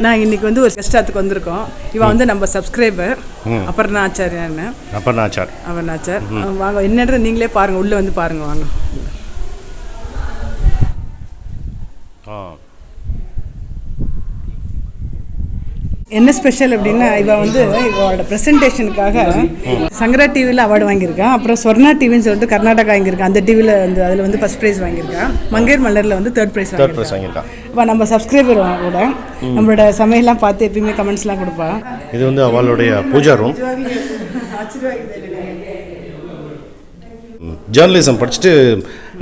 நான் இன்றைக்கி வந்து ஒரு கஷ்டத்துக்கு வந்திருக்கோம். இவன் வந்து நம்ம சப்ஸ்கிரைபர் அபர்ணாச்சாரியான்னு. அபர்ணாச்சார் வாங்க, என்னன்றது நீங்களே பாருங்கள், உள்ளே வந்து பாருங்கள் வாங்க. என்ன ஸ்பெஷல் அப்படின்னா, இவன் வந்து இவளோட ப்ரெசன்டேஷனுக்காக சங்கரா டிவியில் அவார்டு வாங்கியிருக்கான். அப்புறம் ஸ்வர்ணா டிவின்னு சொல்லிட்டு கர்நாடகா வாங்கியிருக்கான். அந்த டிவியில் வந்து அதில் வந்து ஃபஸ்ட் ப்ரைஸ் வாங்கியிருக்கான். மங்கையர் மலரில் வந்து தேர்ட் ப்ரைஸ் வாங்கியிருக்கான். இப்போ நம்ம சப்ஸ்கிரைபர் கூட நம்மளோட சமையல்லாம் பார்த்து எப்பயுமே கமெண்ட்ஸ்லாம் கொடுப்பா. இது வந்து அவளுடைய பூஜா ரூம். ஜேர்னலிசம் படிச்சுட்டு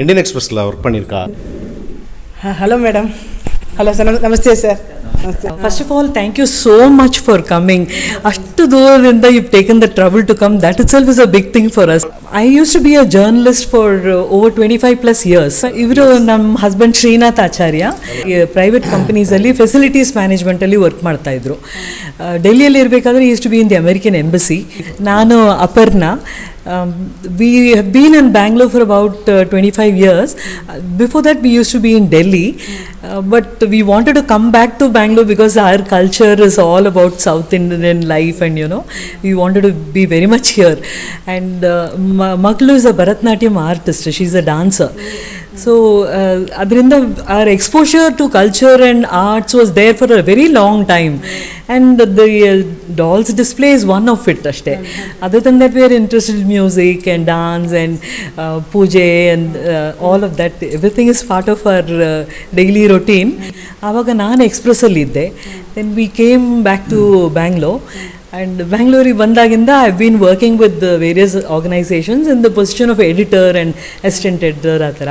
இந்தியன் எக்ஸ்பிரஸில் ஒர்க் பண்ணியிருக்கா. Hello madam. Hello sir, Namaste sir. First of all, thank you so much for coming. Ashtu dooradinda you've taken the trouble to come. That itself is a big thing for us. I used to be a journalist for over 25 plus years. Ivru nam husband Srinath Acharya private companies alli facilities management alli work ಮಾಡ್ತಾ ಇದ್ರು. ಡೆಲ್ಲಿ ಅಲ್ಲಿ ಇರಬೇಕಾದ್ರೆ he used to be in the American embassy. ನಾನು Aparna. We have been in Bangalore for about 25 years. Before that we used to be in Delhi, but we wanted to come back to Bangalore because our culture is all about South Indian life, and we wanted to be very much here. And Maglu is a Bharatnatyam artist. She's a dancer. So adrinda our exposure to culture and arts was there for a very long time, and the dolls display is one of it ashte. Other than that, we are interested in music and dance and puja and all of that. Everything is part of our daily routine. Avaga naan express alli idde, then we came back to Bangalore. And Bangalore ಬಂದಾಗಿಂದ I have been working with various organizations in the position of editor and assistant editor ಆ ಥರ.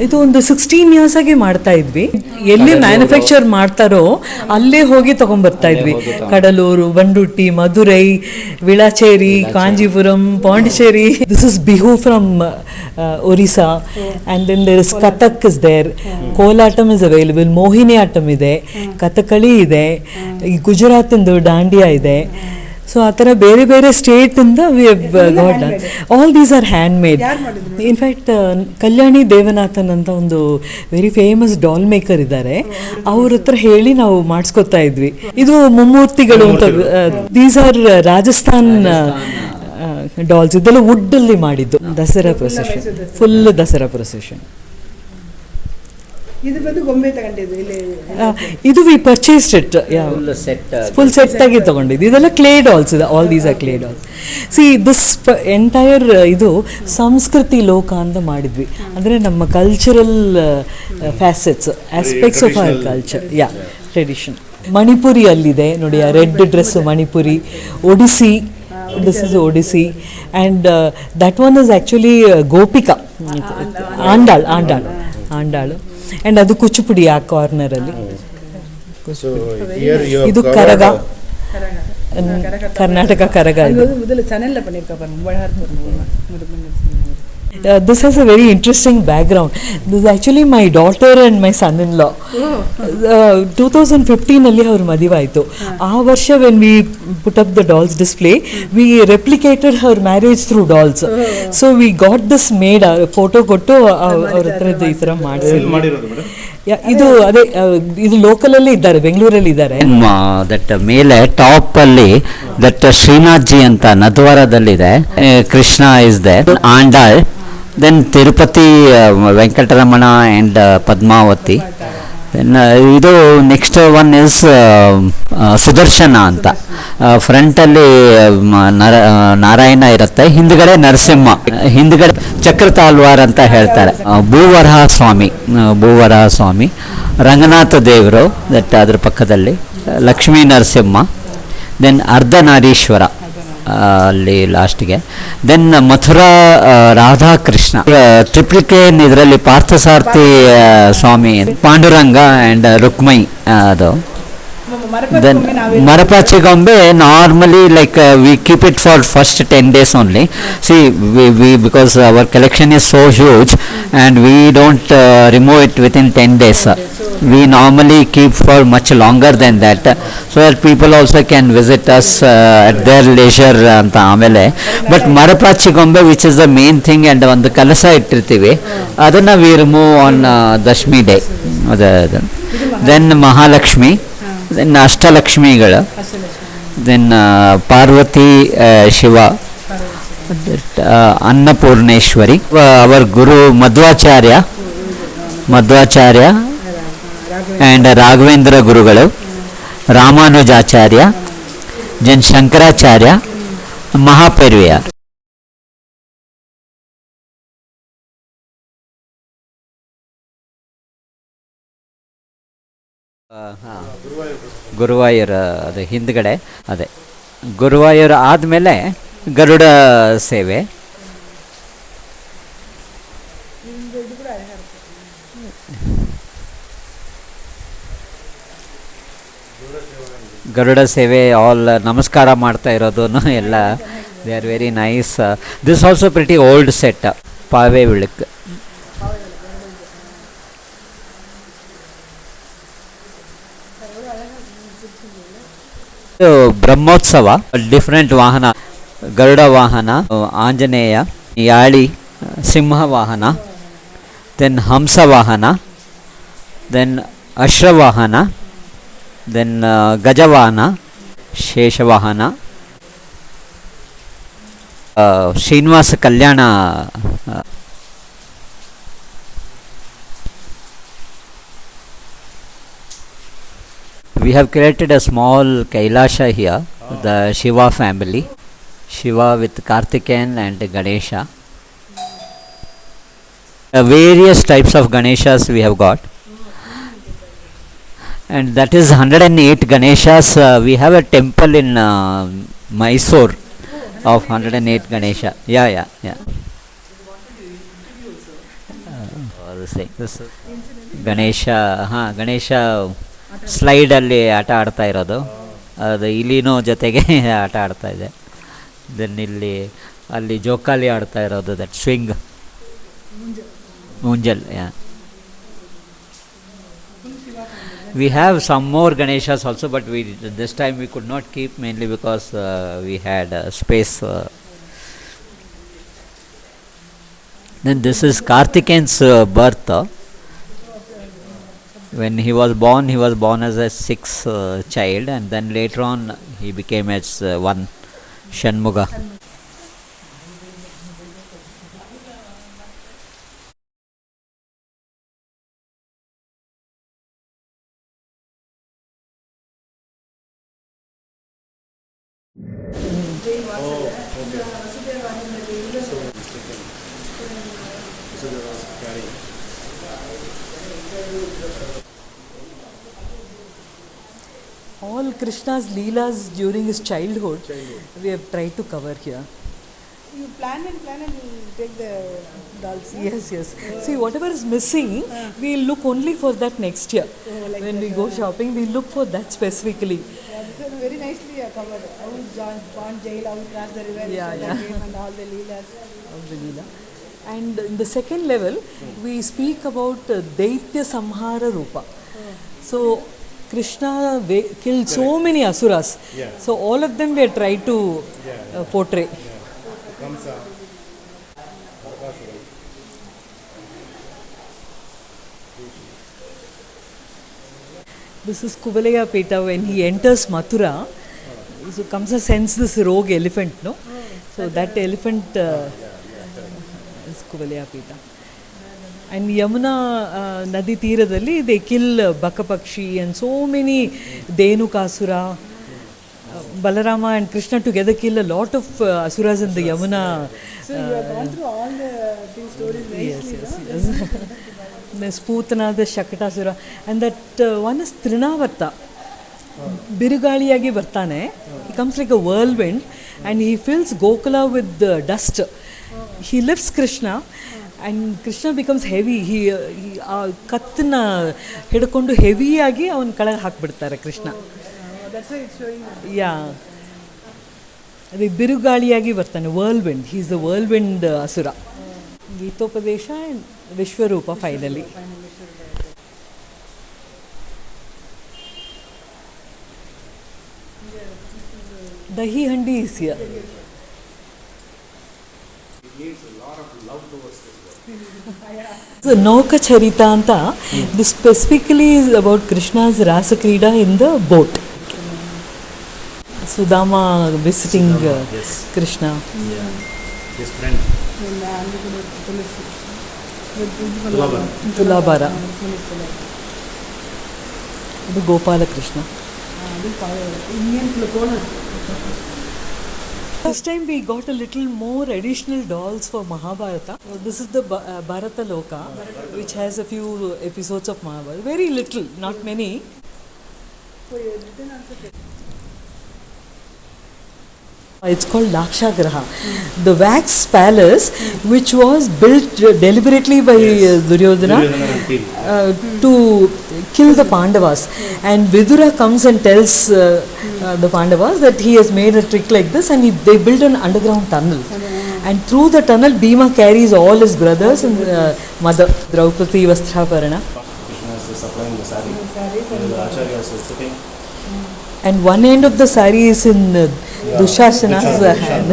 ಇದು ಒಂದು 16 years ಆಗಿ ಮಾಡ್ತಾ ಇದ್ವಿ. ಎಲ್ಲಿ manufacture ಮಾಡ್ತಾರೋ ಅಲ್ಲೇ ಹೋಗಿ ತೊಗೊಂಬರ್ತಾ ಇದ್ವಿ. Cuddalore, ಬಂಡುಟ್ಟಿ, Madurai, ವಿಳಾಚೇರಿ, Kanjeepuram, Pondicherry. This is Bihu from Orissa, and then there is Kathak is there. Kolatam is available. Mohiniyattam ಇದೆ, ಕಥಕಳಿ ಇದೆ, ಗುಜರಾತಿಂದು ದಾಂಡಿಯಾ ಇದೆ. ಸೊ ಆ ಥರ ಬೇರೆ ಬೇರೆ ಸ್ಟೇಟಿಂದ we have got done. All these are handmade. In fact Kalyani Devanathan ಅಂತ ಒಂದು ವೆರಿ ಫೇಮಸ್ ಡಾಲ್ ಮೇಕರ್ ಇದ್ದಾರೆ, ಅವ್ರ ಹತ್ರ ಹೇಳಿ ನಾವು ಮಾಡಿಸ್ಕೊತಾ ಇದ್ವಿ. ಇದು ಮುಮ್ಮೂರ್ತಿಗಳು ಅಂತ. These are Rajasthan dolls. ಇದೆಲ್ಲ ವುಡ್ಡಲ್ಲಿ ಮಾಡಿದ್ದು. Dasara procession, full Dasara procession. ಇದು we purchased it. Full set ಆಗಿ ತಗೊಂಡಿದ್ದು. ಇದೆಲ್ಲ ಕ್ಲೇ ಡಾಲ್ಸ್ ಇದೆ. All these are clay dolls. See this entire ಇದು ಸಂಸ್ಕೃತಿ ಲೋಕ ಅಂತ ಮಾಡಿದ್ವಿ. ಅಂದರೆ ನಮ್ಮ cultural facets, aspects of our culture. Tradition. Manipuri ಅಲ್ಲಿದೆ ನೋಡಿ, ಆ red dress Manipuri. Odissi, this is Odissi, and that one is actually Gopika. Andal. And ಅದು ಕುಚುಪುಡಿ ಆ ಕಾರ್ನರಲ್ಲಿ. ಇದು Karaga, Karnataka Karaga. This has a very interesting background. This is actually my daughter and my son-in-law. 2015 ಅಲ್ಲಿ ಅವ್ರ ಮದುವೆ ಆಯಿತು. ಆ ವರ್ಷ when we put up the dolls display, we replicated her marriage through dolls. So we got this made, photo ಕೊಟ್ಟು ಅವ್ರ ಹತ್ರ ಈ ಥರ ಮಾಡಿಸಿದ್ವಿ. ಇದು ಅದೇ, ಇದು ಲೋಕಲಲ್ಲಿ ಇದ್ದಾರೆ, ಬೆಂಗಳೂರಲ್ಲಿ ಇದ್ದಾರೆ. ದಟ್ ಮೇಲೆ ಟಾಪ್ ಅಲ್ಲಿ ದಟ್ ಶ್ರೀನಾಥ್ ಜಿ ಅಂತ ನದ್ವಾರದಲ್ಲಿದೆ. Krishna is there. Andal. Then Tirupati Venkataramana and Padmavati. Then ಇದು ನೆಕ್ಸ್ಟ್ ಒನ್ ಇಸ್ ಸುದರ್ಶನ ಅಂತ. ಫ್ರಂಟಲ್ಲಿ ನಾರಾಯಣ ಇರುತ್ತೆ, ಹಿಂದ್ಗಡೆ ನರಸಿಂಹ, ಹಿಂದ್ಗಡೆ ಚಕ್ರ ತಾಲ್ವಾರ್ ಅಂತ ಹೇಳ್ತಾರೆ. ಭೂವರಹ ಸ್ವಾಮಿ, ರಂಗನಾಥ ದೇವರು ದಟ್ ಅದ್ರ ಪಕ್ಕದಲ್ಲಿ, ಲಕ್ಷ್ಮೀ ನರಸಿಂಹ, ದೆನ್ ಅರ್ಧನಾರೀಶ್ವರ ಅಲ್ಲಿ ಲಾಸ್ಟ್ಗೆ, ದೆನ್ ಮಥುರಾ ರಾಧಾಕೃಷ್ಣ. ಟ್ರಿಪ್ಲಿಕೇನ್ ಇದರಲ್ಲಿ ಪಾರ್ಥಸಾರಥಿ ಸ್ವಾಮಿ, ಪಾಂಡುರಂಗ ಆ್ಯಂಡ್ ರುಕ್ಮೈ. ಅದು then Marapachigonbe normally like we keep it for first 10 days only. See, we because our collection is so huge and we don't remove it within 10 days. We normally keep for much longer than that, so that people also can visit us at their leisure anta amele. But Marapachigonbe, which is the main thing, and on the kalasa ittirtivi, adanna we remove on Dashmi day. Then Mahalakshmi, then ಅಷ್ಟಲಕ್ಷ್ಮಿಗಳು, then Parvati Shiva, Annapoorneshwari, our guru Madhvacharya and Raghavendra ಗುರುಗಳು, ರಾಮಾನುಜಾಚಾರ್ಯ, ಜನ್ ಶಂಕರಾಚಾರ್ಯ, ಮಹಾಪೆರಿಯಾರ್. ಗುರುವಾಯೂರ್ ಅದು ಹಿಂದ್ಗಡೆ, ಅದೇ ಗುರುವಾಯೂರ್ ಆದಮೇಲೆ ಗರುಡ ಸೇವೆ. ಗರುಡ ಸೇವೆ all ನಮಸ್ಕಾರ ಮಾಡ್ತಾ ಇರೋದು ಎಲ್ಲ, they are very nice. This also pretty old set, ಪಾವೆ ವಿಳಕ್. ಬ್ರಹ್ಮೋತ್ಸವ, ಡಿಫ್ರೆಂಟ್ ವಾಹನ, ಗರುಡ ವಾಹನ, ಆಂಜನೇಯ, ಯಾಳಿ, ಸಿಂಹ ವಾಹನ, ದೆನ್ ಹಂಸ ವಾಹನ, ದೆನ್ ಅಶ್ವವಾಹನ, ದೆನ್ ಗಜವಾಹನ, ಶೇಷವಾಹನ, Srinivasa Kalyana. We have created a small Kailasha here, the Shiva family, Shiva with Kartikeyan and Ganesha. Various types of Ganeshas we have got, and that is 108 Ganeshas. We have a temple in Mysore of 108 Ganesha. Yeah. Ganesha ಸ್ಲೈಡಲ್ಲಿ ಆಟ ಆಡ್ತಾ ಇರೋದು, ಅದು ಇಲಿನೋ ಜೊತೆಗೆ ಆಟ ಆಡ್ತಾ ಇದೆ. Then ಅಲ್ಲಿ ಜೋಕಾಲಿ ಆಡ್ತಾ ಇರೋದು, ದಟ್ ಸ್ವಿಂಗ್, ಮುಂಜಲ್. We have some more Ganeshas also, but this time we could not keep, mainly because we had space. Then this is Kartikeyan's birth. When he was born as a sixth child, and then later on he became as one, Shanmuga. All Krishna's leelas during his childhood, we have tried to cover here. You plan and you take the dolls. Yes. See, whatever is missing, we'll look only for that next year. When we go shopping, we'll look for that specifically. This is very nicely covered. How John born jail, how he crossed the river, Yeah. and all the leelas. Of the leela. And in the second level, we speak about Daitya Samhara Rupa. So, Krishna killed so many asuras. So, all of them we have tried to portray. This is Kuvalaya Peta. When he enters Mathura, so comes a sense this rogue elephant, no? So that elephant is Kuvalaya Peta. And Yamuna Nadi Tiradalli, they kill Bakapakshi and so many Dhenukasura. Balarama and Krishna together kill a lot of asuras in the Yamuna. So you have gone through all these stories nicely. Yes. The Sputana, the Shakatasura, and that one is Trinavarta. Birugaliyagi Vartane. He comes like a whirlwind and he fills Gokula with dust. He lifts Krishna and Krishna becomes heavy. He kattana ಹಿಡ್ಕೊಂಡು ಹೆವಿಯಾಗಿ ಅವನ ಕೆಳಗೆ ಹಾಕ್ಬಿಡ್ತಾರೆ Krishna. That's why it's showing. Yeah. ಅದೇ ಬಿರುಗಾಳಿಯಾಗಿ ಬರ್ತಾನೆ, whirlwind. He is the whirlwind asura. ಗೀತೋಪದೇಶ and Vishwarupa finally. Dahi handi is here. It needs a lot of love towards this work. So Nauka Charita anta, this specifically is about Krishna's Rasa Krida in the boat. Sudama visiting Krishna. His friend. Tulabara. The Gopala Krishna. This time we got a little more additional dolls for Mahabharata. This is the Bharata Loka, which has a few episodes of Mahabharata. Very little, not many. It's called Lakshagraha, the wax palace which was built deliberately by Duryodhana to kill the Pandavas. And Vidura comes and tells the Pandavas that he has made a trick like this, and they build an underground tunnel. And through the tunnel, Bhima carries all his brothers and mother, Draupadi Vastraparana. Krishna is supplying the sari. The Acharya is sitting. And one end of the sari is in Dushasana's hand.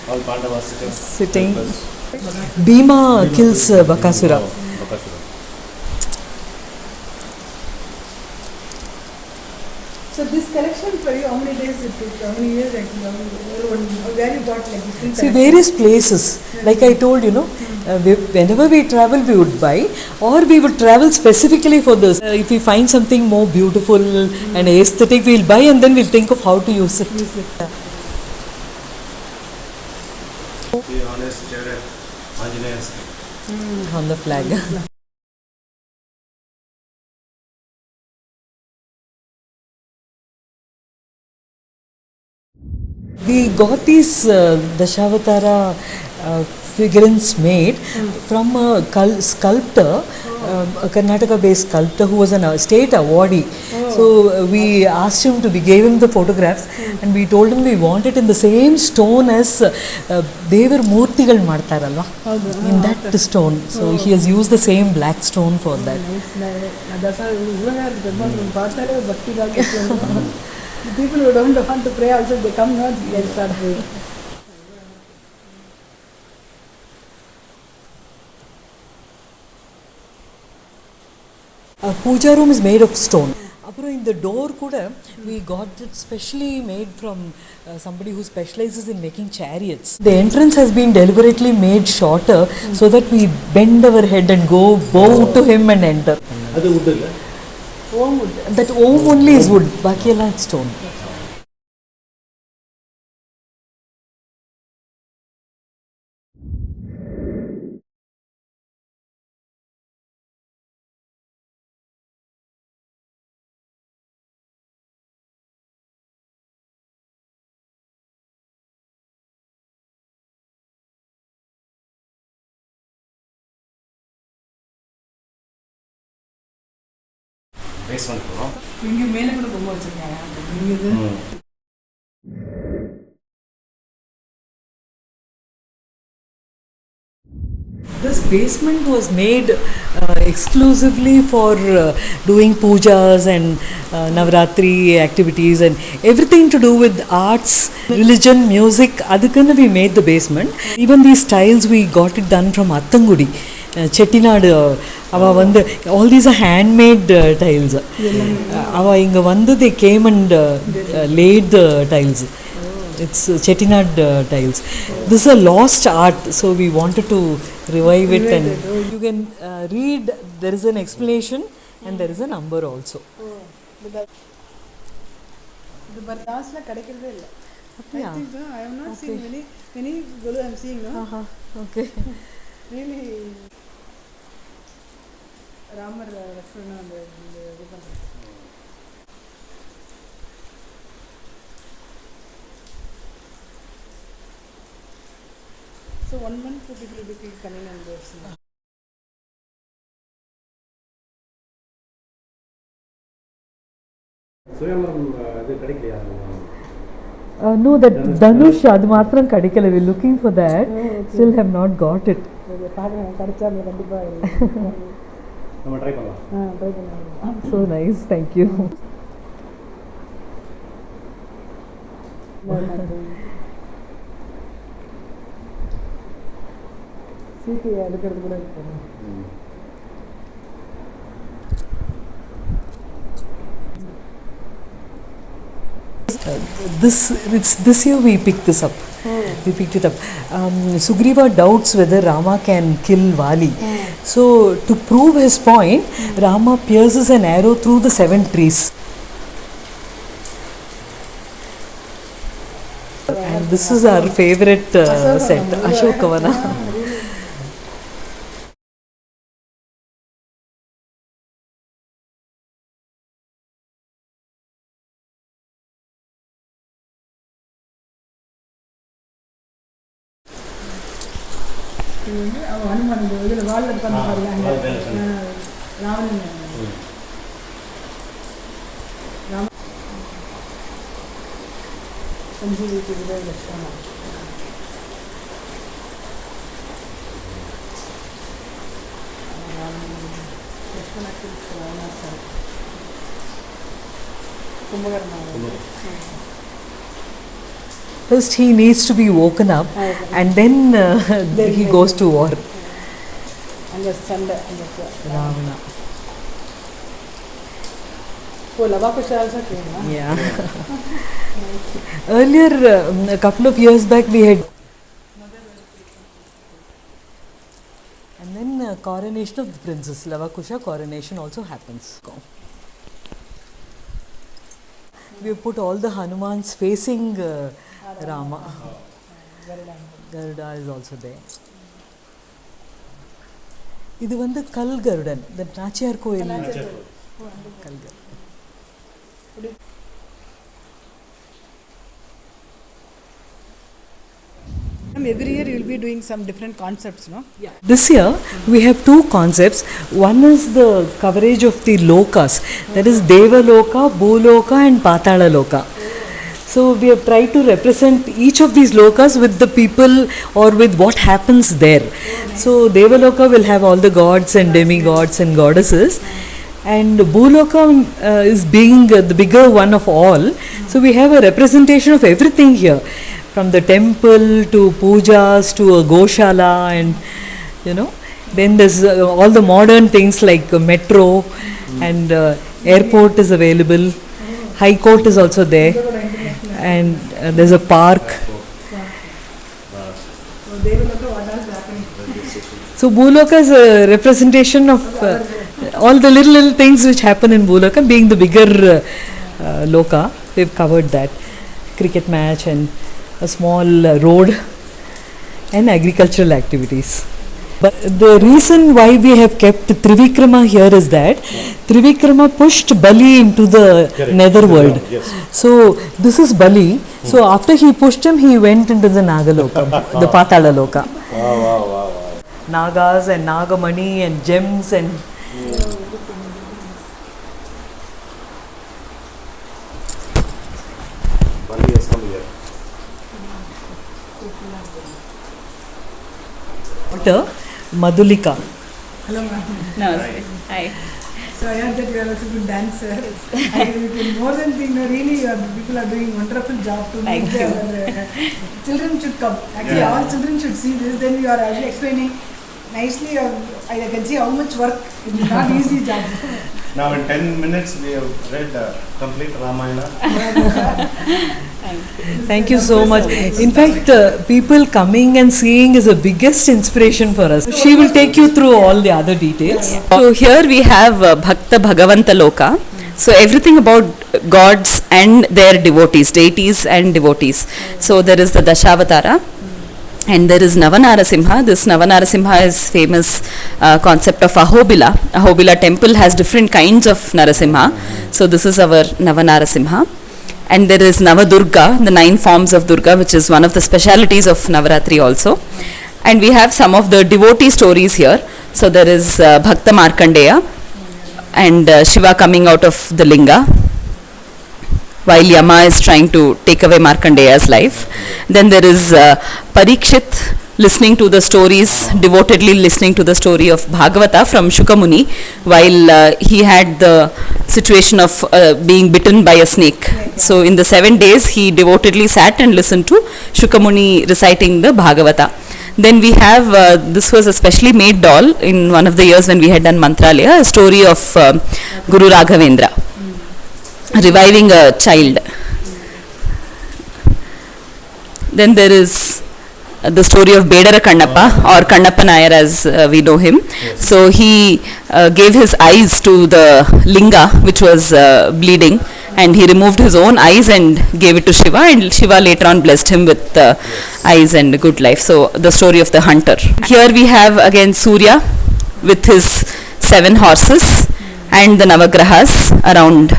All Pandavas Sitting. Bhima kills Bakasura. So this collection for you, how many days it took? How many years actually? Where you got like different See, various places. Like I told you, whenever we travel, we would buy, or we would travel specifically for this. If we find something more beautiful and aesthetic, we'll buy, and then we'll think of how to use it. The honest chariot, Anjaneya's On the flag. We got these Dashavatara figurines made from a sculptor, a Karnataka-based sculptor who was a state awardee. So we asked him we gave him the photographs, and we told him we want it in the same stone as Devar Murtigal Martaralva, in that stone. So he has used the same black stone for that. People who don't want to pray also, they come here, they start praying. Puja room is made of stone. அப்புறம் இந்த door கூட we got it specially made from somebody who specializes in making chariots. The entrance has been deliberately made shorter so that we bend our head and bow to him and enter. அது wood இல்ல? Om wood. That Om only is wood, baki ella is stone. Basement போறோம். இங்க மேல கூட பொம்மை வச்சிருக்காங்க. This basement was made exclusively for doing pujas and Navratri activities and everything to do with arts, religion, music. Adukana we made the basement. Even these tiles we got it done from Attangudi, Chettinad. All these are handmade tiles. They came and laid the tiles. It's Chettinad tiles. This is a lost art, so we wanted to revive it. And you can read, there is an explanation and there is a number also. The Bardas la kadaikkirade illa. I think so. I have not seen many golu I am seeing, no? Okay. Really Ramar Lakshmana and the So 1 month people will be coming and going. சுயம்பரம் இது கிடைக்கலையா? No, that Dhanush, adu matram kadikala. We're looking for that. Still have not got it. Kadaicha kandipa நம்ம try பண்ணலாம். try பண்ணலாம். So nice, thank you. சீட்டு எடுக்கிறது கூட இருக்கும். This year we picked this up. We picked it up. Sugriva doubts whether Rama can kill Vali. So to prove his point, Rama pierces an arrow through the 7 trees. And this is our favorite set, Ashokavana. Hanuman இதில் வால் இருப்பாங்க பாருங்க, Ravanan சஞ்சீவிக்கு Lakshmanan. First he needs to be woken up and then he goes to war. அங்கே சண்டை அங்கே Ravana. ஓ Lavakusha also came. Yeah. Earlier, a couple of years back, we had. And then coronation of the princess, Lavakusha coronation also happens. We have put all the Hanumans facing Rama. Garuda is also there. இது வந்து கல் கருடன், the Nachiyar கோயில் கல் கருடன். Every year you will be doing some different concepts, no? Yeah. This year we have 2 concepts. One is the coverage of the lokas, that is Devaloka, Bhuloka and Patala Loka. So we have tried to represent each of these lokas with the people or with what happens there. So Devaloka will have all the gods and demigods and goddesses, and Bhuloka is being the bigger one of all. So we have a representation of everything here, from the temple to pujas to a goshala, and then there's all the modern things like metro and airport is available. High court is also there, and there's a park. So Bhuloka is a representation of all the little things which happen in Bhuloka, being the bigger loka. We've covered that. Cricket match and a small road and agricultural activities. But the reason why we have kept Trivikrama here is that Trivikrama pushed Bali into the netherworld. Yes. So this is Bali. So after he pushed him, he went into the Nagaloka, the Patala Loka. Wow. Nagas and Nagamani and gems and Bali has come here. daughter Madhulika. Hello, ma'am. Namaste. Hi. So I heard that you are also a good dancer. More than being really, people are doing wonderful job to make Thank you. children should come. Actually, all children should see this. Then you are actually explaining nicely. I can see how much work. It is not easy job. Now in 10 minutes we have read complete Ramayana. Thank you so much. In fact, people coming and seeing is the biggest inspiration for us. She will take you through all the other details. So here we have Bhakta Bhagavanta Loka. So everything about gods and their devotees, deities and devotees. So there is the Dashavatara. And there is Navanarasimha. This Navanarasimha is famous concept of Ahobila. Ahobila temple has different kinds of Narasimha. So this is our Navanarasimha. And there is Navadurga, the 9 forms of Durga, which is one of the specialities of Navaratri also. And we have some of the devotee stories here. So there is Bhakta Markandeya and Shiva coming out of the linga, while Yama is trying to take away Markandeya's life. Then there is Parikshit listening to the stories, devotedly listening to the story of Bhagavata from Shukamuni, while he had the situation of being bitten by a snake. So in the 7 days he devotedly sat and listened to Shukamuni reciting the Bhagavata. Then we have, this was a specially made doll in one of the years when we had done Mantralaya, a story of Guru Raghavendra reviving a child. Then there is the story of Bedara Kannappa or Kannappa Nayar as we know him. So he gave his eyes to the linga which was bleeding, and he removed his own eyes and gave it to Shiva, and Shiva later on blessed him with eyes and good life. So the story of the hunter. Here we have again Surya with his 7 horses and the Navagrahas around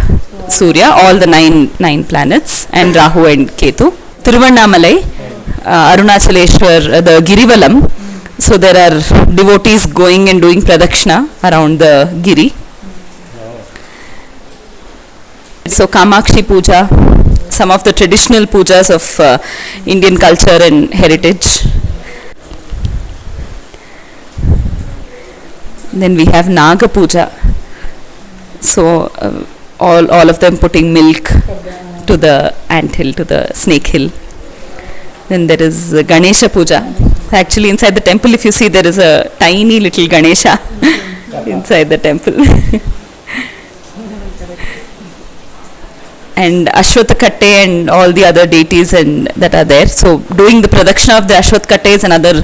Surya, all the nine planets, and Rahu and Ketu. Tiruvannamalai, Arunachaleshwar, the Girivalam. So there are devotees going and doing pradakshina around the Giri. So Kamakshi Puja, some of the traditional pujas of Indian culture and heritage. Then we have Naga Puja. So all of them putting milk to the ant hill, to the snake hill. Then there is Ganesha Puja. Actually inside the temple, if you see, there is a tiny little Ganesha inside the temple. And Ashwatthakatte and all the other deities and that are there. So doing the pradakshina of the Ashwatthakatte is another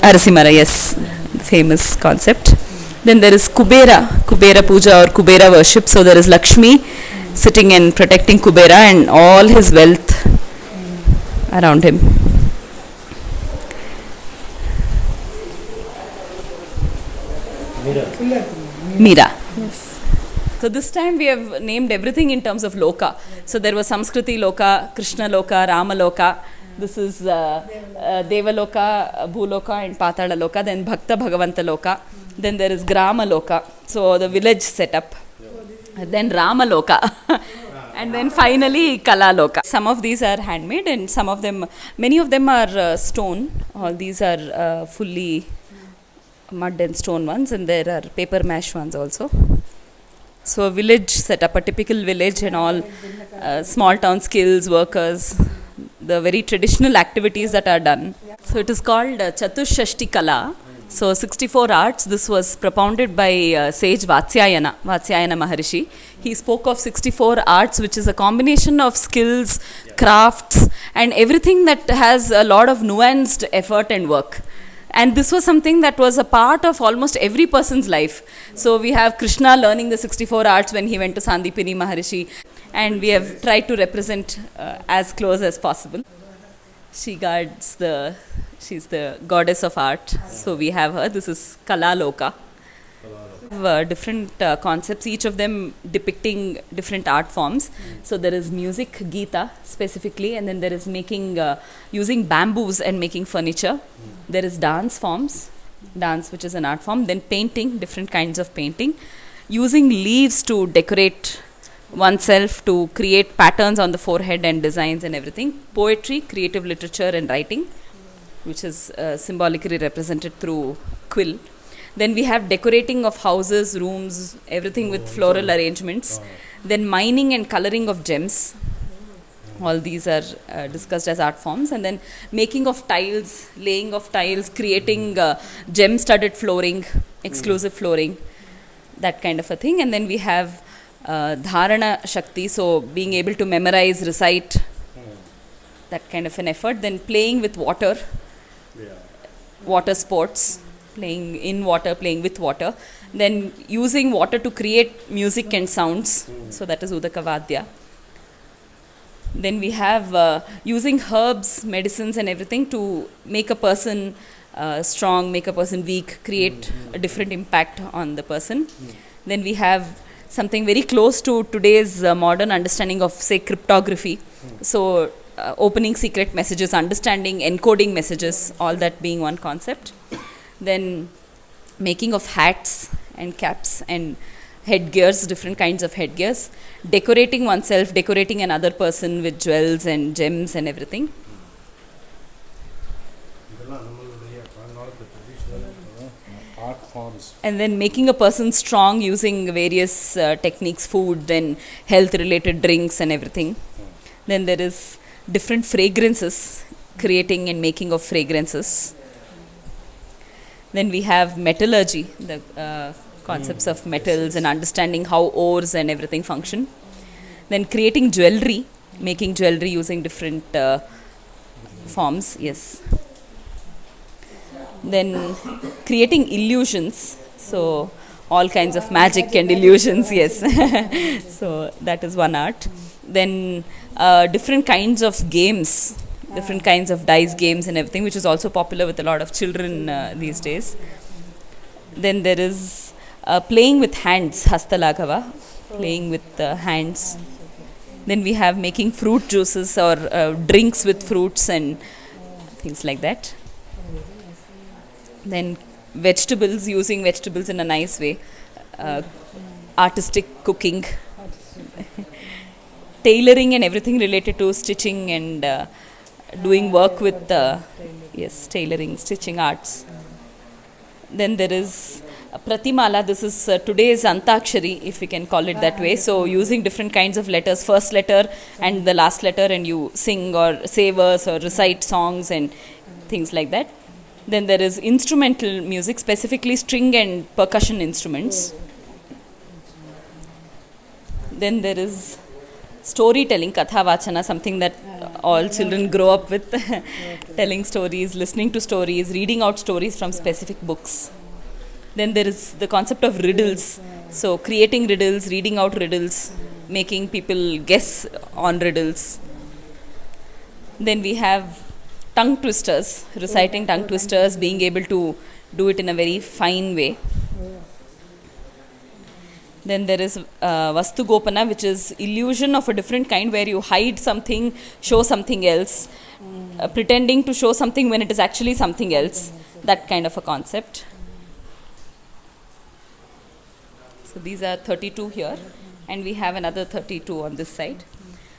Arasimara, yes, famous concept. Then there is Kubera Puja or Kubera worship. So there is Lakshmi sitting and protecting Kubera and all his wealth around him. Meera. Yes. So this time we have named everything in terms of loka. So there was Samskriti Loka, Krishna Loka, Rama Loka. This is Devaloka, Bhuloka and Patala Loka. Then Bhakta Bhagavanta Loka. Then there is Grama Loka. So the village setup. Then Rama Loka. And then finally Kala Loka. Some of these are handmade and some of them, many of them are stone. All these are fully mud and stone ones, and there are paper mash ones also. So a village setup, a typical village, and all small town skills, workers, the very traditional activities that are done. So it is called Chatushashti Kala. So 64 arts. This was propounded by sage Vatsyayana Maharishi. He spoke of 64 arts, which is a combination of skills, crafts, and everything that has a lot of nuanced effort and work. And this was something that was a part of almost every person's life. So we have Krishna learning the 64 arts when he went to Sandipini Maharishi, and we have tried to represent as close as possible. She's the goddess of art. So we have her. This is Kala Loka. Different concepts, each of them depicting different art forms. So there is music, Geeta specifically, and then there is making, using bamboos and making furniture. There is dance forms, dance which is an art form. Then painting, different kinds of painting. Using leaves to decorate oneself, to create patterns on the forehead and designs and everything. Poetry, creative literature and writing, which is symbolically represented through quill. Then we have decorating of houses, rooms, everything with floral arrangements. Then mining and coloring of gems. All these are discussed as art forms. And then making of tiles, laying of tiles, creating gem-studded flooring, exclusive flooring, that kind of a thing. And then we have Dharana Shakti, so being able to memorize, recite, that kind of an effort. Then playing with water, water sports. Playing in water, playing with water. Then using water to create music and sounds. So that is Udaka Vadya. Then we have using herbs, medicines and everything to make a person strong, make a person weak, create a different impact on the person. Then we have something very close to today's modern understanding of, say, cryptography. So opening secret messages, understanding, encoding messages, all that being one concept. Then making of hats and caps and headgears, different kinds of headgears. Decorating oneself, decorating another person with jewels and gems and everything. And then making a person strong using various techniques, food and health related drinks and everything. Then there is different fragrances, creating and making of fragrances. Then we have metallurgy, the concepts of metals and understanding how ores and everything function. Then creating jewelry, making jewelry using different forms, yes. Then creating illusions, so all kinds of magic and illusions, yes. So that is one art. Then different kinds of games, different kinds of dice games and everything, which is also popular with a lot of children these days. Then there is playing with hands, Hastalaghava, playing with hands. Then we have making fruit juices or drinks with fruits and things like that. Then vegetables, using vegetables in a nice way, artistic cooking, tailoring and everything related to stitching and doing work with yes, tailoring, stitching arts. Then there is Pratimala. This is today's Antakshari, if we can call it that way. So using different kinds of letters, first letter and the last letter, and you sing or say verse or recite songs and things like that. Then there is instrumental music, specifically string and percussion instruments. Then there is storytelling, Katha Vachana, something that all children grow up with, telling stories, listening to stories, reading out stories from specific books. Then there is the concept of riddles, so creating riddles, reading out riddles, making people guess on riddles. Then we have tongue twisters, reciting tongue twisters, being able to do it in a very fine way. Then there is Vastu Gopana, which is illusion of a different kind, where you hide something, show something else, pretending to show something when it is actually something else, that kind of a concept. So these are 32 here, and we have another 32 on this side.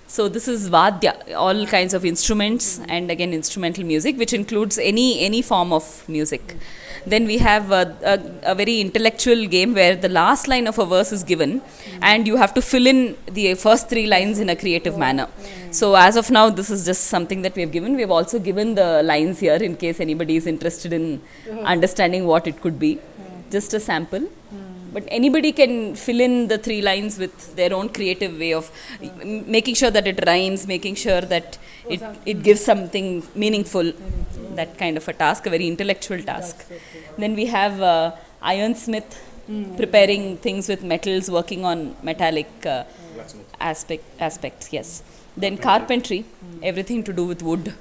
So this is Vadya, all kinds of instruments, and again instrumental music, which includes any form of music. Then we have a very intellectual game where the last line of a verse is given and you have to fill in the first 3 lines in a creative manner. So as of now, this is just something that we have given. We have also given the lines here in case anybody is interested in understanding what it could be. Just a sample. But anybody can fill in the 3 lines with their own creative way of making sure that it rhymes, making sure that it gives something meaningful. That kind of a task, a very intellectual task. Then we have ironsmith, preparing things with metals, working on metallic aspects, yes. Then carpentry, everything to do with wood.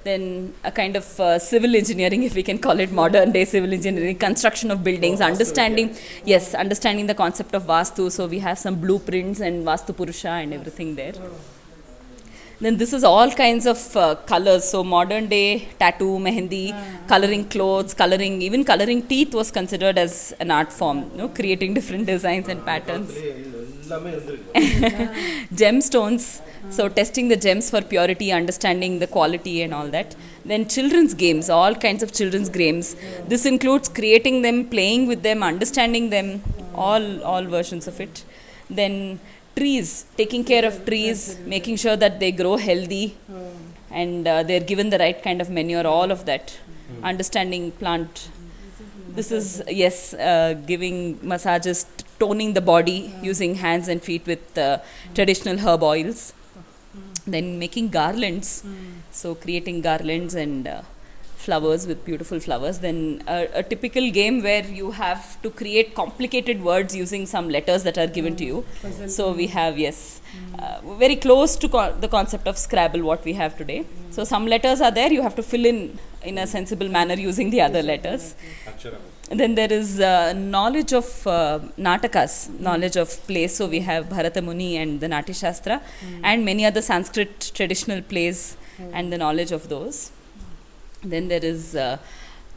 Then a kind of civil engineering, if we can call it modern day civil engineering, construction of buildings, understanding the concept of Vastu. So we have some blueprints and Vastu Purusha and everything there. Then this is all kinds of colors. So modern day tattoo, mehendi, coloring clothes, even coloring teeth was considered as an art form, creating different designs and patterns. Gemstones, so testing the gems for purity, understanding the quality and all that. Then children's games, all kinds of children's games. This includes creating them, playing with them, understanding them, all versions of it. Then trees, taking care of trees, making sure that they grow healthy and they're given the right kind of manure, all of that. Understanding plant. This is, yes, giving massages, toning the body using hands and feet with traditional herb oils. Then making garlands, so creating garlands and flowers with beautiful flowers. Then a typical game where you have to create complicated words using some letters that are given to you. So we have, yes, very close to the concept of Scrabble, what we have today. So some letters are there, you have to fill in a sensible manner using the other letters. Then there is knowledge of Natakas, knowledge of plays. So we have Bharata Muni and the Natya Shastra and many other Sanskrit traditional plays and the knowledge of those. Then there is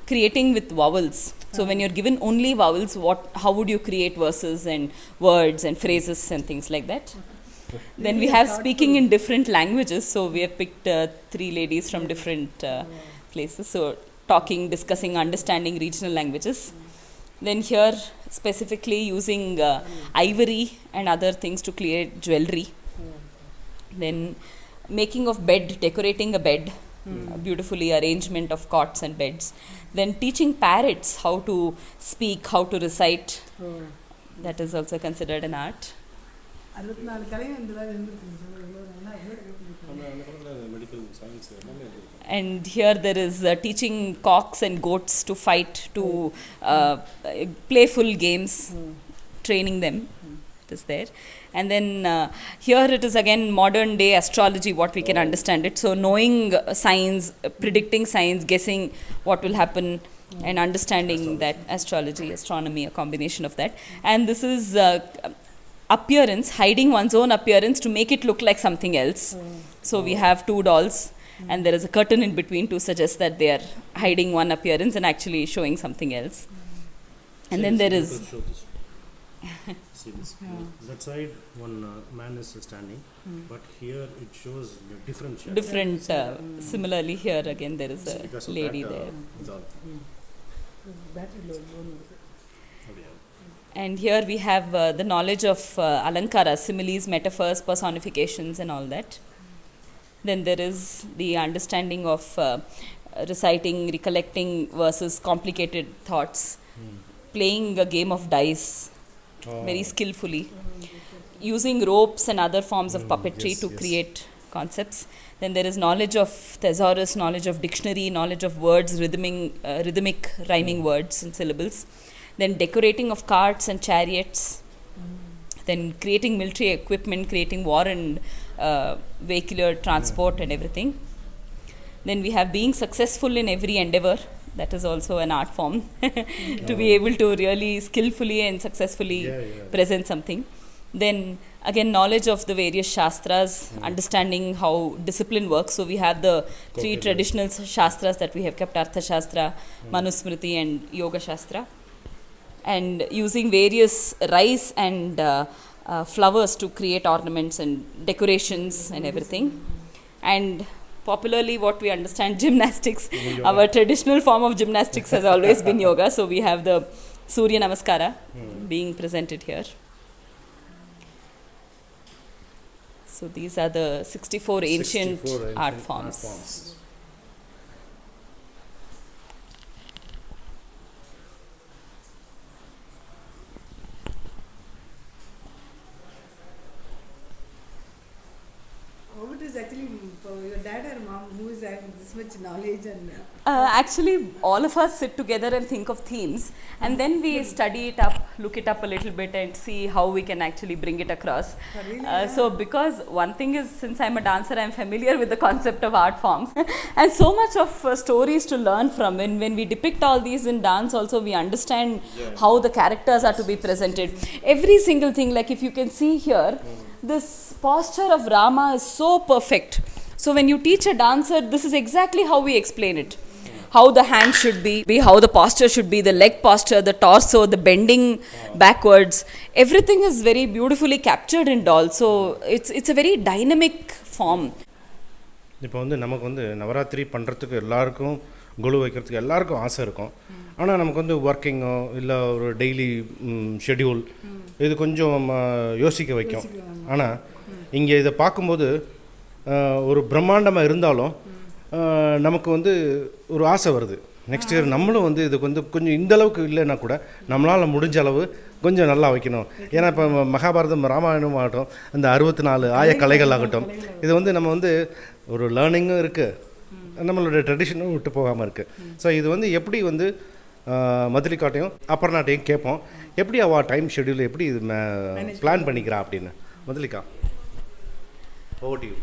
creating with vowels. So when you're given only vowels, how would you create verses and words and phrases and things like that? Then we have speaking in different languages. So we have picked 3 ladies from different places. So talking, discussing, understanding regional languages. Then here specifically using ivory and other things to create jewelry. Then making of bed, decorating a bed beautifully arrangement of cots and beds. Then teaching parrots how to speak, how to recite, that is also considered an art. 64 கலையும் இந்த வேலை இருந்திருக்குங்க sir. எவ்வளோ நல்லா அந்த காலத்தில் medical science எல்லாமே இருக்கு. And here there is teaching cocks and goats to fight, to playful games, training them. It is there. And then here it is again modern day astrology, what we can understand it. So knowing signs, predicting signs, guessing what will happen, and understanding that astrology, astronomy, a combination of that. And this is appearance, hiding one's own appearance to make it look like something else. So we have 2 dolls. And there is a curtain in between to suggest that they are hiding one appearance and actually showing something else. And then there is... Show this. See this. That side, one man is standing, but here it shows the different shape. different, similarly here again there is a Because of lady that, there. doll. Battery loan இருக்குது. அப்படியா? And here we have the knowledge of alankara, similes, metaphors, personifications and all that. Then there is the understanding of reciting, recollecting versus complicated thoughts, playing a game of dice very skillfully, using ropes and other forms of puppetry yes, to yes. create concepts. Then there is knowledge of thesaurus, knowledge of dictionary, knowledge of words, rhythmic rhyming words and syllables. Then decorating of carts and chariots. Then creating military equipment, creating war and vehicular transport and everything. Then we have being successful in every endeavor. That is also an art form. To be able to really skillfully and successfully present something. Then again knowledge of the various shastras, understanding how discipline works. So we have the 3 traditional shastras that we have kept: Artha Shastra, Manusmriti and Yoga Shastra. And using various rice and flowers to create ornaments and decorations and everything. And popularly what we understand, gymnastics. Our traditional form of gymnastics has always been yoga. So we have the Surya Namaskara being presented here. So these are the 64 ancient 64 art forms. How it is actually for your dad or mom who is having this much knowledge and Actually, all of us sit together and think of themes, and then we study it up, look it up a little bit, and see how we can actually bring it across. So, because one thing is, since I'm a dancer, I'm familiar with the concept of art forms, and so much of stories to learn from. When we depict all these in dance, also we understand how the characters are to be presented. Every single thing, like if you can see here, this posture of Rama is so perfect. So when you teach a dancer, this is exactly how we explain it. How the hand should be, how the posture should be, the leg posture, the torso, the bending backwards. Everything is very beautifully captured in doll. So it's a very dynamic form. இப்போ வந்து நமக்கு வந்து நவராத்திரி பண்ணுறதுக்கு எல்லாருக்கும் கொலு வைக்கிறதுக்கு எல்லாருக்கும் ஆசை இருக்கும். ஆனால் நமக்கு வந்து ஒர்க்கிங்கோ இல்லை ஒரு டெய்லி ஷெட்யூல் இது கொஞ்சம் யோசிக்க வைக்கும். ஆனால் இங்கே இதை பார்க்கும்போது ஒரு பிரம்மாண்டமாக இருந்தாலும் நமக்கு வந்து ஒரு ஆசை வருது. நெக்ஸ்ட் இயர் நம்மளும் வந்து இதுக்கு வந்து கொஞ்சம் இந்தளவுக்கு இல்லைன்னா கூட நம்மளால் முடிஞ்ச அளவு கொஞ்சம் நல்லா வைக்கணும். ஏன்னா இப்போ மகாபாரதம் ராமாயணம் ஆகட்டும், இந்த 64 ஆயக்கலைகள் ஆகட்டும், இது வந்து நம்ம வந்து ஒரு லேர்னிங்கும் இருக்குது, நம்மளோட ட்ரெடிஷனும் விட்டு போகாமல் இருக்குது. ஸோ இது வந்து எப்படி வந்து மதுலிகாட்டையும் அப்பர்நாட்டையும் கேட்போம், எப்படி அவள் டைம் ஷெட்யூல் எப்படி இது பிளான் பண்ணிக்கிறா அப்படின்னு. Madhulika, over to you.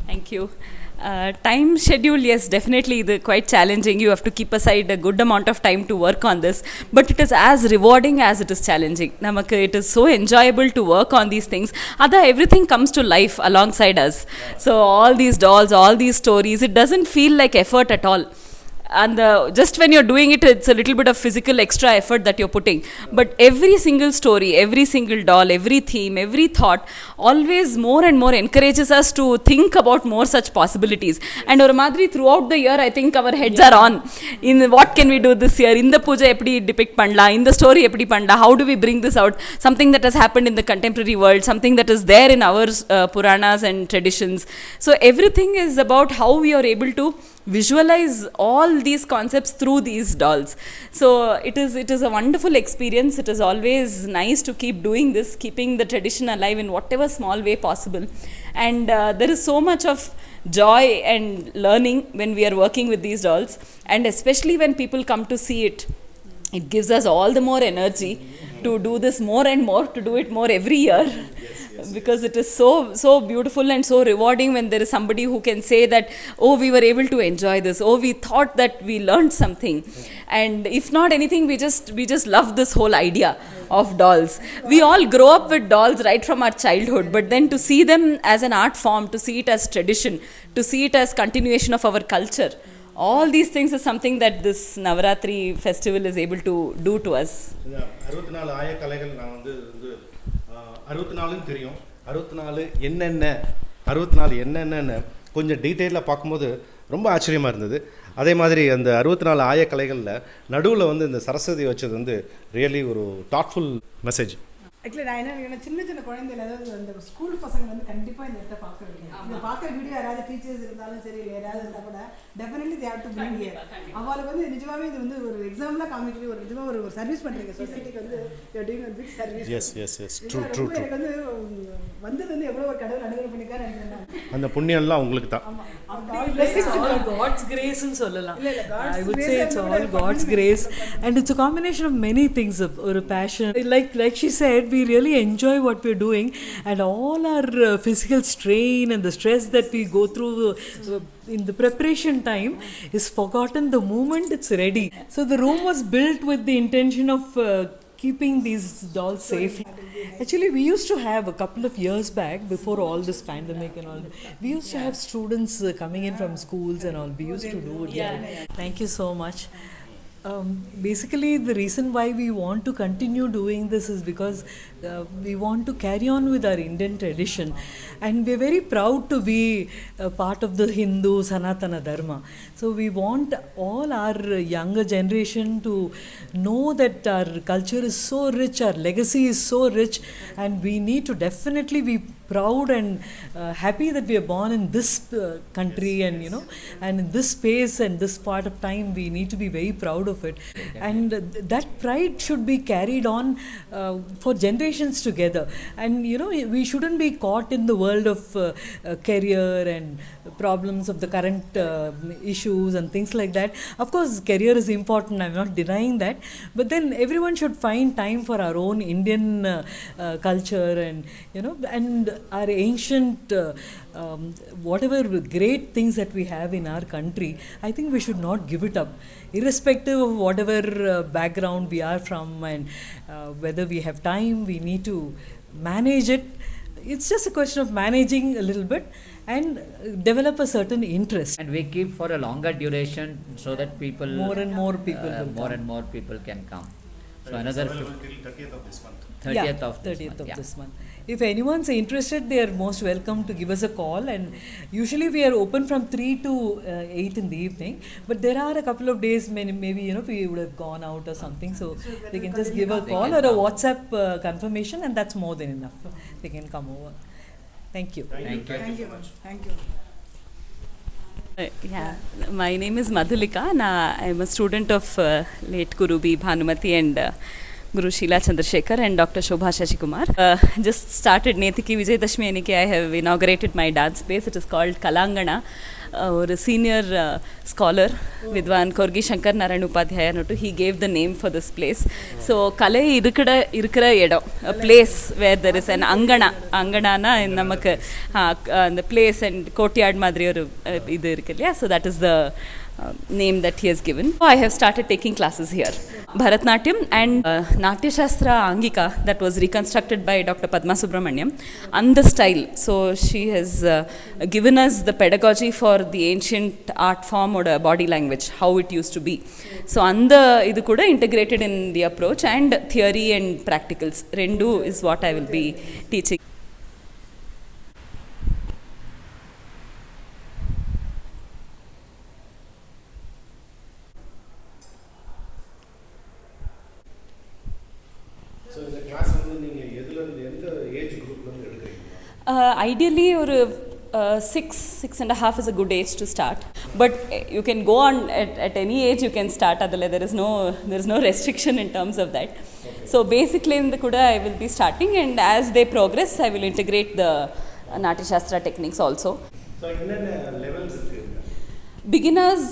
Thank you. Time schedule, yes, definitely quite challenging. You have to keep aside a good amount of time to work on this, but it is as rewarding as it is challenging. Namakku it is so enjoyable to work on these things. Everything comes to life alongside us. So all these dolls, all these stories, it doesn't feel like effort at all. And just when you're doing it, it's a little bit of physical extra effort that you're putting. But every single story, every single doll, every theme, every thought always more and more encourages us to think about more such possibilities. And or madri throughout the year, I think our heads are on in what can we do this year, in the puja eppadi depict panla, in the story eppadi panla, how do we bring this out, something that has happened in the contemporary world, something that is there in our Puranas and traditions. So everything is about how we are able to visualize all these concepts through these dolls. So it is a wonderful experience. It is always nice to keep doing this, keeping the tradition alive in whatever small way possible. And there is so much of joy and learning when we are working with these dolls, and especially when people come to see it, it gives us all the more energy to do this more and more, to do it more every year. Because it is so beautiful and so rewarding when there is somebody who can say that, oh, we were able to enjoy this, oh, we thought that we learned something. And if not anything, we just love this whole idea of dolls. We all grow up with dolls right from our childhood, but then to see them as an art form, to see it as tradition, to see it as continuation of our culture, all these things is something that this Navaratri festival is able to do to us. 64 ஆய கலைகள் நான் வந்து 64ன்னு தெரியும். 64 என்னென்னு கொஞ்சம் டீட்டெயிலாக பார்க்கும்போது ரொம்ப ஆச்சரியமாக இருந்தது. அதே மாதிரி அந்த 64 ஆய கலைகளில் நடுவில் வந்து இந்த சரஸ்வதி வச்சது வந்து ரியலி ஒரு தாட்ஃபுல் மெசேஜ். ஆக்சுவலி நான் என்ன சின்ன சின்ன குழந்தைகள், அதாவது அந்த ஸ்கூல் பசங்க வந்து கண்டிப்பாக இந்த இடத்த பார்க்குறீங்க. இதை பார்க்குற வீடியோ யாராவது டீச்சர்ஸ் இருந்தாலும் சரி, இல்லை யாராவது இருந்தால் கூட definitely they have to bring here. அவளுக்கு வந்து நிஜமாவே இது வந்து ஒரு எக்ஸாம்பிளாக காமிக்கணும், ஒரு நிஜமாக ஒரு சர்வீஸ் பண்ணுறீங்க சொசைட்டிக்கு வந்து. You are doing a big service. Yes true. எனக்கு வந்து வந்தது வந்து எவ்வளோ ஒரு கடவுள் அனுகிரகம் பண்ணிக்காரு நினைக்கிறேன். அந்த புண்ணியம்லாம் உங்களுக்கு தான். It's all God's grace and sollalam. I would say it's all God's grace, and it's a combination of many things, or a passion. Like she said, we really enjoy what we're doing, and all our physical strain and the stress that we go through in the preparation time is forgotten the moment it's ready. So the room was built with the intention of keeping these dolls safe. Actually, we used to have a couple of years back, before all this pandemic and all, we used to have students coming in from schools and all. We used to do it. Thank you so much. Basically, the reason why we want to continue doing this is because we want to carry on with our Indian tradition, and we're very proud to be a part of the Hindu Sanatana Dharma. So we want all our younger generation to know that our culture is so rich, our legacy is so rich, and we need to definitely be proud and happy that we are born in this country, and and in this space and this part of time. We need to be very proud of it, and that pride should be carried on for generations together. And we shouldn't be caught in the world of career and problems of the current issues and things like that. Of course, career is important, I'm not denying that, but then everyone should find time for our own Indian culture, and and our ancient whatever great things that we have in our country. I think we should not give it up, irrespective of whatever background we are from, and whether we have time. We need to manage it. It's just a question of managing a little bit and develop a certain interest. And we keep for a longer duration so that people More and more people will more come. and more people can come. So another 30th of this month. 30th of this 30th month. of Yeah. this month. If anyone's interested, they are most welcome to give us a call, and usually we are open from 3 to 8 in the evening, but there are a couple of days maybe we would have gone out or something, so they can just give a call or a WhatsApp confirmation, and that's more than enough. They can come over. Thank you. Thank you. Thank you. Yeah, my name is Madhulika, and I'm a student of late Guru B. Bhanumati and Guru Sheila Chandrasekhar and Dr. Shobha Shashikumar. Just started Netiki Vijayadashmi Aniki. I have inaugurated my dance space. It is called Kalangana. Or a senior scholar, Vidwan Korgi Shankar Narayan Upadhyaya Notu, he gave the name for this place. So Kale irukra edam, a place where there is an Angana na namakku the place and courtyard madri oru idu irukku. So that is the name that he has given. I have started taking classes here. Bharatnatyam and Natya Shastra Angika, that was reconstructed by Dr. Padma Subramaniam, and the style. So she has given us the pedagogy for the ancient art form or body language, how it used to be. So anda idu kuda integrated in the approach, and theory and practicals rendu is what I will be teaching. So இந்த class வந்து நீங்கள் எந்த age குரூப்லேருந்து எடுக்கிறீங்க? Ideally ஒரு six and a half is a good age to start. But you can go on at any age you can start. Adale there is no restriction in terms of that. So basically in the kuda I will be starting, and as they progress I will integrate the Natya Shastra techniques also. So என்னென்ன levels இருக்குது? Beginners,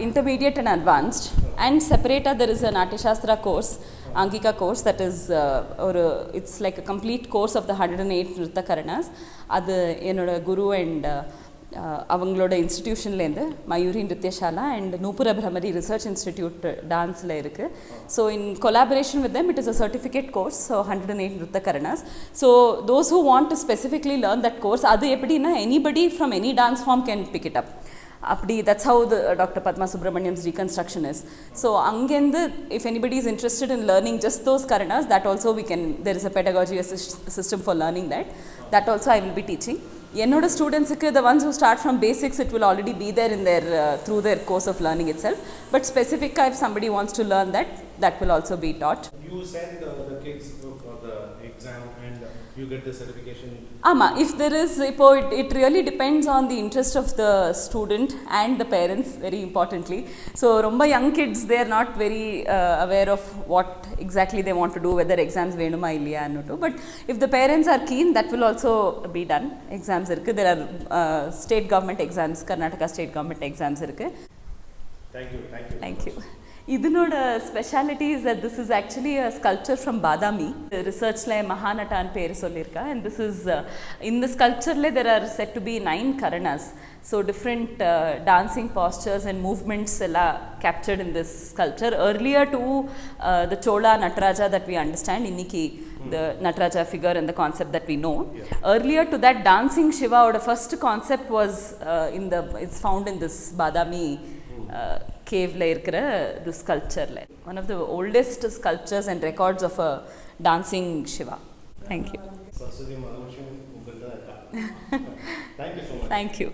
intermediate and advanced, and separate there is a Natya Shastra course, Angika course, that is it's like a complete course of the 108 Nritta Karanas. அது என்னோட குரு and அவங்களோட இன்ஸ்டிடியூஷன்லேருந்து Mayuri Nrityashala and Nupura Bhramari research institute டான்ஸில் இருக்குது. So in collaboration with them it is a certificate course. So 108 Nritta Karanas. So those who want to specifically learn that course, அது எப்படின்னா anybody from any dance form can pick it up. அப்படி that's how the Dr. Padma Subramaniam's reconstruction is. So அங்கேருந்து if anybody is interested in learning just those karanas, that also we can, there is a pedagogy system for learning that also I will be teaching. என்னோட ஸ்டூடெண்ட்ஸுக்கு the ones who start from basics, it will already be there in their through their course of learning itself. But specific, if somebody wants to learn that will also be taught. You send the kids for the exam and you get the certification. If there is, it really depends on the interest of the student and the parents, very importantly. So romba young kids, they are not very aware of what exactly they want to do, whether exams venuma illaya annuttu. But if the parents are keen, that will also be done. Exams irukku, there are state government exams, Karnataka state government exams irukku. Thank you. இதனோட speciality is that this is actually a sculpture from Badami. ரிசர்ச்சில் மகாநட்டான் பேர் சொல்லியிருக்கா. And this is இந்த ஸ்கல்ப்சரில் there are set to be 9 karanas. So different dancing postures and movements எல்லாம் captured in this sculpture. earlier to the Chola Nataraja that we understand, இன்னைக்கு the Nataraja figure and the concept that we know. Earlier to that, dancing Shiva, our first concept was it's found in this Badami கேவ்ல இருக்கிற this sculpture. One of the oldest sculptures and records of a dancing Shiva. Thank you. Saraswati Mahalakshmi, thank you so much. Thank you.